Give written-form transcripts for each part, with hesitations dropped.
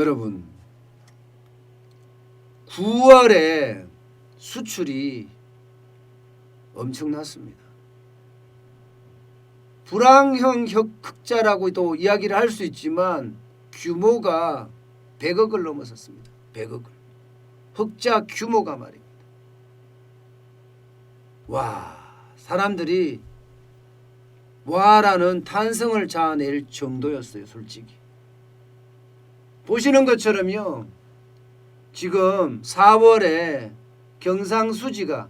여러분 9월에 수출이 엄청났습니다. 불황형 흑자라고도 이야기를 할 수 있지만 규모가 100억을 넘어섰습니다. 100억을. 흑자 규모가 말입니다. 와, 사람들이 와라는 탄성을 자아낼 정도였어요. 솔직히. 보시는 것처럼요. 지금 4월에 경상수지가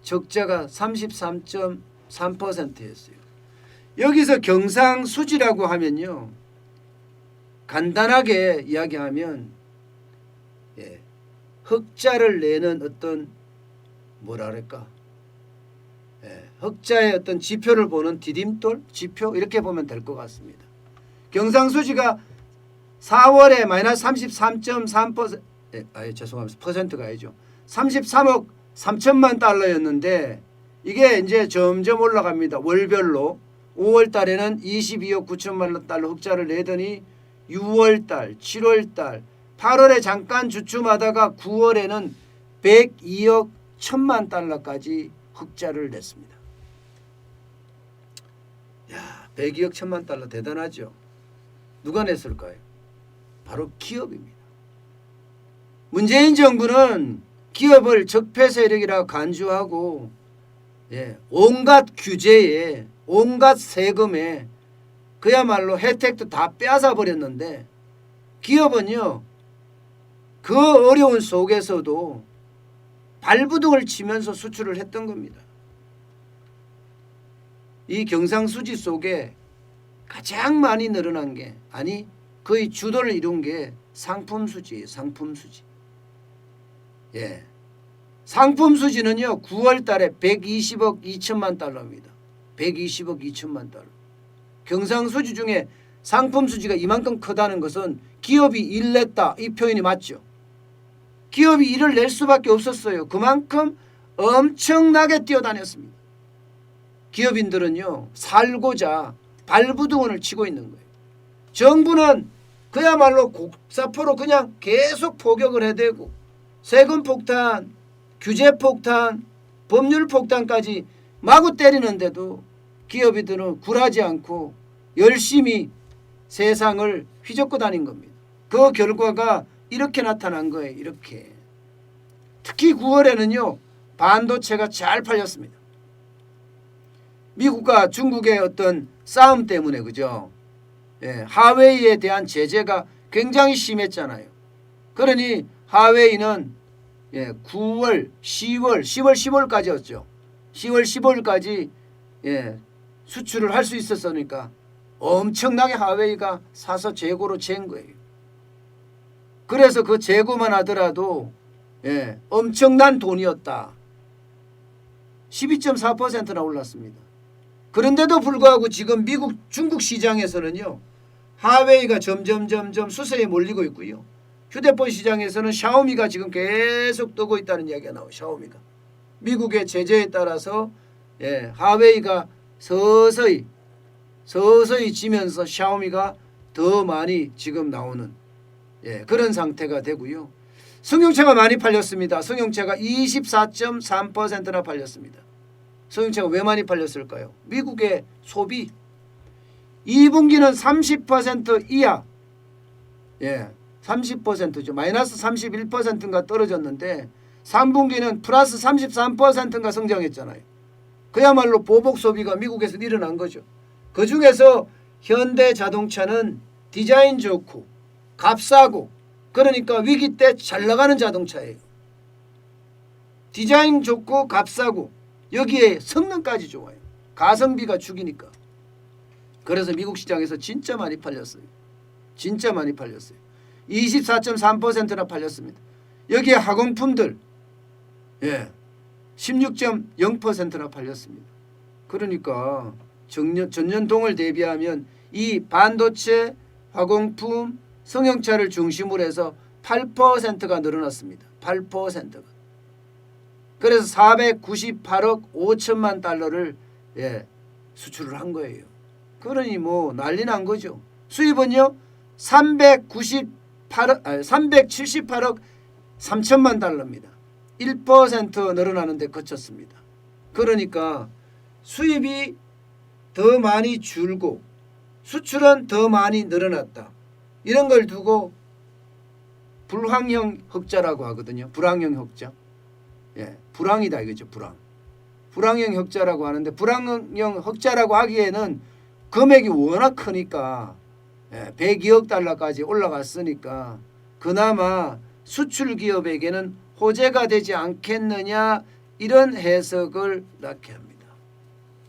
적자가 33.3%였어요. 여기서 경상수지라고 하면요. 간단하게 이야기하면 흑자를 내는 어떤 뭐랄까 흑자의 어떤 지표를 보는 디딤돌 지표 이렇게 보면 될 것 같습니다. 경상수지가 4월에 마이너스 33.3% 죄송합니다. 퍼센트가 아니죠. 33억 3천만 달러였는데 이게 이제 점점 올라갑니다. 월별로 5월 달에는 22억 9천만 달러 흑자를 내더니 6월 달, 7월 달, 8월에 잠깐 주춤하다가 9월에는 102억 1천만 달러까지 흑자를 냈습니다. 야, 102억 1천만 달러 대단하죠. 누가 냈을까요? 바로 기업입니다. 문재인 정부는 기업을 적폐 세력이라고 간주하고 온갖 규제에 온갖 세금에 그야말로 혜택도 다 빼앗아 버렸는데 기업은요. 그 어려운 속에서도 발부둥을 치면서 수출을 했던 겁니다. 이 경상수지 속에 가장 많이 늘어난 게 거의 주도를 이룬 게 상품수지예요. 상품수지. 상품수지는요. 9월 달에 120억 2천만 달러입니다. 120억 2천만 달러. 경상수지 중에 상품수지가 이만큼 크다는 것은 기업이 일냈다. 이 표현이 맞죠. 기업이 일을 낼 수밖에 없었어요. 그만큼 엄청나게 뛰어다녔습니다. 기업인들은요. 살고자 발부둥을 치고 있는 거예요. 정부는 그야말로 곡사포로 그냥 계속 포격을 해대고 세금 폭탄, 규제 폭탄, 법률 폭탄까지 마구 때리는데도 기업인들은 굴하지 않고 열심히 세상을 휘젓고 다닌 겁니다. 그 결과가 이렇게 나타난 거예요. 이렇게. 특히 9월에는요. 반도체가 잘 팔렸습니다. 미국과 중국의 어떤 싸움 때문에 그죠. 하웨이에 대한 제재가 굉장히 심했잖아요. 그러니 하웨이는 9월, 10월, 15일까지였죠. 10월, 15일까지 수출을 할 수 있었으니까 엄청나게 하웨이가 사서 재고로 잰 거예요. 그래서 그 재고만 하더라도 엄청난 돈이었다. 12.4%나 올랐습니다. 그런데도 불구하고 지금 미국, 중국 시장에서는요. 하웨이가 점점 수세에 몰리고 있고요. 휴대폰 시장에서는 샤오미가 지금 계속 뜨고 있다는 이야기가 나와요. 샤오미가. 미국의 제재에 따라서 하웨이가 서서히 지면서 샤오미가 더 많이 지금 나오는 그런 상태가 되고요. 승용차가 많이 팔렸습니다. 승용차가 24.3%나 팔렸습니다. 승용차가 왜 많이 팔렸을까요? 미국의 소비 2분기는 30% 이하 30%죠. 마이너스 31%인가 떨어졌는데 3분기는 플러스 33%인가 성장했잖아요. 그야말로 보복 소비가 미국에서 일어난 거죠. 그중에서 현대자동차는 디자인 좋고 값싸고 그러니까 위기 때 잘 나가는 자동차예요. 디자인 좋고 값싸고 여기에 성능까지 좋아요. 가성비가 죽이니까. 그래서 미국 시장에서 진짜 많이 팔렸어요. 진짜 많이 팔렸어요. 24.3%나 팔렸습니다. 여기에 화공품들 16.0%나 팔렸습니다. 그러니까 전년동을 대비하면 이 반도체, 화공품, 승용차를 중심으로 해서 8%가 늘어났습니다. 8%가. 그래서 498억 5천만 달러를 수출을 한 거예요. 그러니 뭐 난리 난 거죠. 수입은요 378억 3천만 달러입니다. 1% 늘어나는 데 그쳤습니다. 그러니까 수입이 더 많이 줄고 수출은 더 많이 늘어났다. 이런 걸 두고 불황형 흑자라고 하거든요. 불황형 흑자. 예, 불황이다 이거죠. 불황형 흑자라고 하는데, 불황형 흑자라고 하기에는 금액이 워낙 크니까 102억 달러까지 올라갔으니까 그나마 수출 기업에게는 호재가 되지 않겠느냐, 이런 해석을 낳게 합니다.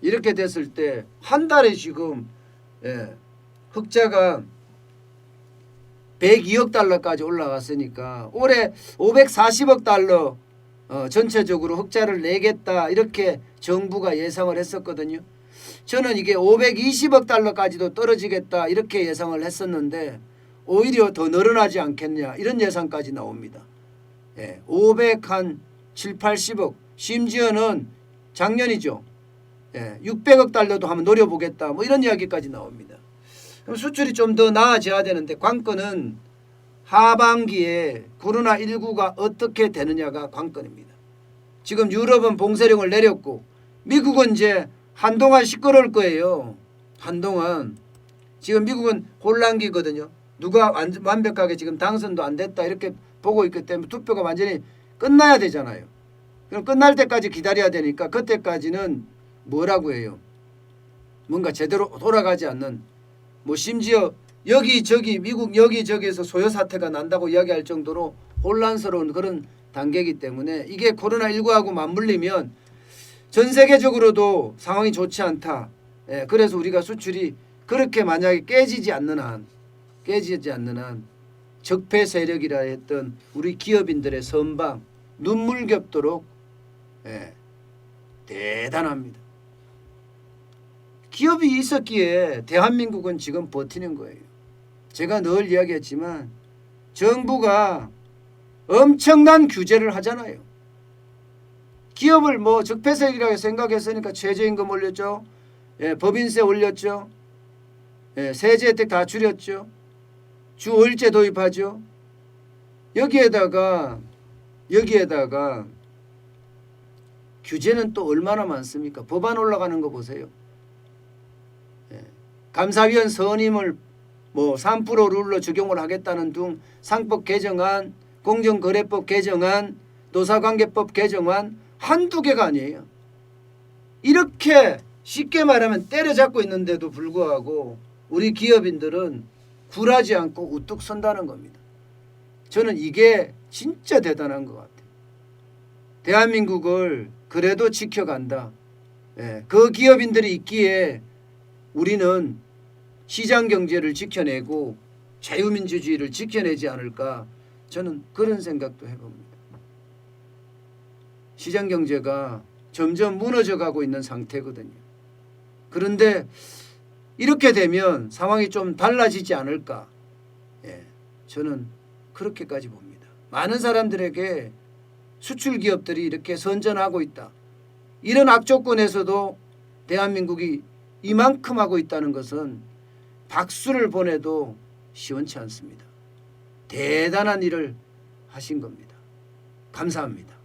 이렇게 됐을 때 한 달에 지금 흑자가 102억 달러까지 올라갔으니까 올해 540억 달러 전체적으로 흑자를 내겠다, 이렇게 정부가 예상을 했었거든요. 저는 이게 520억 달러까지도 떨어지겠다, 이렇게 예상을 했었는데 오히려 더 늘어나지 않겠냐, 이런 예상까지 나옵니다. 500한 7, 80억, 심지어는 작년이죠. 600억 달러도 한번 노려보겠다, 뭐 이런 이야기까지 나옵니다. 그럼 수출이 좀 더 나아져야 되는데, 관건은 하반기에 코로나19가 어떻게 되느냐가 관건입니다. 지금 유럽은 봉쇄령을 내렸고 미국은 이제 한동안 시끄러울 거예요. 한동안. 지금 미국은 혼란기거든요. 누가 완벽하게 지금 당선도 안 됐다 이렇게 보고 있기 때문에 투표가 완전히 끝나야 되잖아요. 그럼 끝날 때까지 기다려야 되니까 그때까지는 뭐라고 해요? 뭔가 제대로 돌아가지 않는, 뭐 심지어 여기저기 미국 여기저기에서 소요 사태가 난다고 이야기할 정도로 혼란스러운 그런 단계이기 때문에 이게 코로나19하고 맞물리면 전 세계적으로도 상황이 좋지 않다. 그래서 우리가 수출이 그렇게 만약에 깨지지 않는 한 적폐 세력이라 했던 우리 기업인들의 선방 눈물겹도록 대단합니다. 기업이 있었기에 대한민국은 지금 버티는 거예요. 제가 늘 이야기했지만 정부가 엄청난 규제를 하잖아요. 기업을 뭐 적폐세력이라고 생각했으니까 최저임금 올렸죠. 법인세 올렸죠. 세제 혜택 다 줄였죠. 주 5일제 도입하죠. 여기에다가 규제는 또 얼마나 많습니까? 법안 올라가는 거 보세요. 감사위원 선임을 뭐 3% 룰로 적용을 하겠다는 등 상법 개정안, 공정거래법 개정안, 노사관계법 개정안 한두 개가 아니에요. 이렇게 쉽게 말하면 때려잡고 있는데도 불구하고 우리 기업인들은 굴하지 않고 우뚝 선다는 겁니다. 저는 이게 진짜 대단한 것 같아요. 대한민국을 그래도 지켜간다. 그 기업인들이 있기에 우리는 시장경제를 지켜내고 자유민주주의를 지켜내지 않을까, 저는 그런 생각도 해봅니다. 시장경제가 점점 무너져가고 있는 상태거든요. 그런데 이렇게 되면 상황이 좀 달라지지 않을까, 저는 그렇게까지 봅니다. 많은 사람들에게 수출 기업들이 이렇게 선전하고 있다, 이런 악조건에서도 대한민국이 이만큼 하고 있다는 것은 박수를 보내도 시원치 않습니다. 대단한 일을 하신 겁니다. 감사합니다.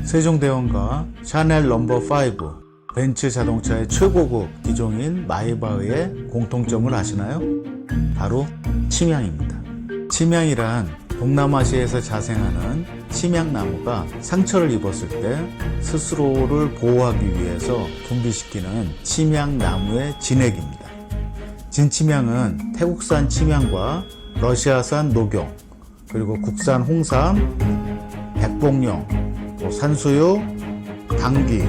세종대왕과 샤넬 넘버5, 벤츠 자동차의 최고급 기종인 마이바흐의 공통점을 아시나요? 바로 침향입니다. 침향이란 동남아시아에서 자생하는 침향나무가 상처를 입었을 때 스스로를 보호하기 위해서 분비시키는 침향나무의 진액입니다. 진침향은 태국산 침향과 러시아산 녹용, 그리고 국산 홍삼, 백봉령, 산수유, 당귀,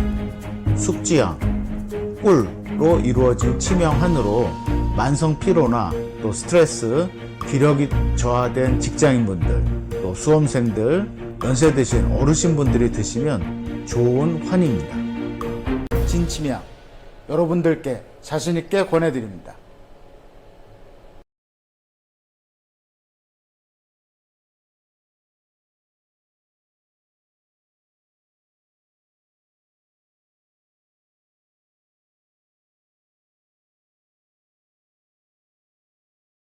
숙지향, 꿀로 이루어진 침향환으로 만성 피로나 또 스트레스, 기력이 저하된 직장인분들, 또 수험생들, 연세 드신 어르신분들이 드시면 좋은 환입니다. 진침향 여러분들께 자신있게 권해드립니다.